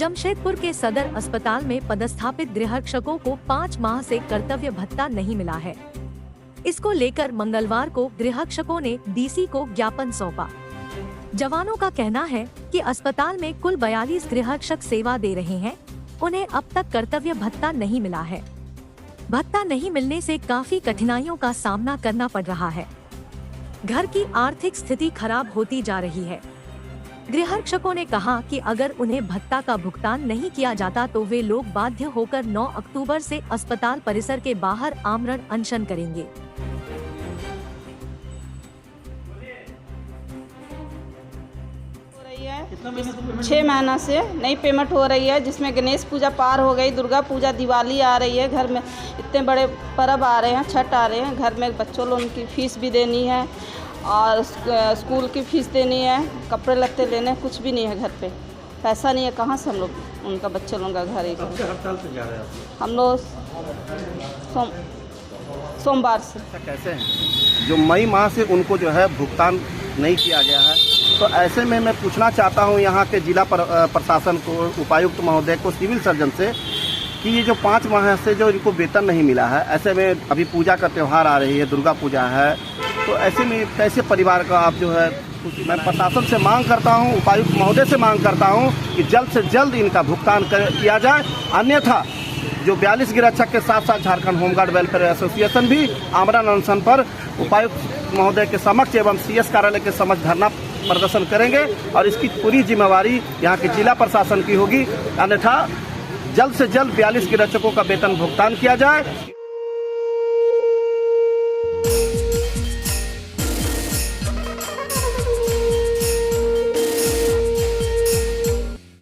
जमशेदपुर के सदर अस्पताल में पदस्थापित गृहरक्षकों को 5 माह से कर्तव्य भत्ता नहीं मिला है। इसको लेकर मंगलवार को गृहरक्षकों ने डीसी को ज्ञापन सौंपा। जवानों का कहना है कि अस्पताल में कुल 42 गृहरक्षक सेवा दे रहे हैं, उन्हें अब तक कर्तव्य भत्ता नहीं मिला है। भत्ता नहीं मिलने से काफी कठिनाइयों का सामना करना पड़ रहा है। घर की आर्थिक स्थिति खराब होती जा रही है। गृहरक्षकों ने कहा कि अगर उन्हें भत्ता का भुगतान नहीं किया जाता तो वे लोग बाध्य होकर 9 अक्टूबर से अस्पताल परिसर के बाहर आमरण अनशन करेंगे। 6 महीना से नई पेमेंट हो रही है, जिसमें गणेश पूजा पार हो गई, दुर्गा पूजा, दिवाली आ रही है। घर में इतने बड़े पर्व आ रहे हैं, छठ आ रहे हैं। घर में बच्चों लोगों की फीस भी देनी है और स्कूल की फीस देनी है, कपड़े लत्ते लेने, कुछ भी नहीं है घर पे। पैसा नहीं है, कहाँ से हम लोग उनका बच्चे लोगों का घर एक हड़ताल से जा रहे हैं हम लोग सोमवार से। कैसे हैं जो मई माह से उनको जो है भुगतान नहीं किया गया है, तो ऐसे में मैं पूछना चाहता हूं यहाँ के जिला प्रशासन को, उपायुक्त महोदय को, सिविल सर्जन से कि ये जो 5 माह से जो इनको वेतन नहीं मिला है, ऐसे में अभी पूजा का त्यौहार आ रही है, दुर्गा पूजा है, तो ऐसे में कैसे परिवार का आप जो है, मैं प्रशासन से मांग करता हूं, उपायुक्त महोदय से मांग करता हूं कि जल्द से जल्द इनका भुगतान किया जाए। अन्यथा जो 42 गृहरक्षक के साथ साथ झारखंड होमगार्ड वेलफेयर एसोसिएशन भी आमरण अनशन पर उपायुक्त महोदय के समक्ष एवं सीएस कार्यालय के समक्ष धरना प्रदर्शन करेंगे और इसकी पूरी जिम्मेवारी यहाँ के जिला प्रशासन की होगी। अन्यथा जल्द से जल्द 42 गृहरक्षकों का वेतन भुगतान किया जाए।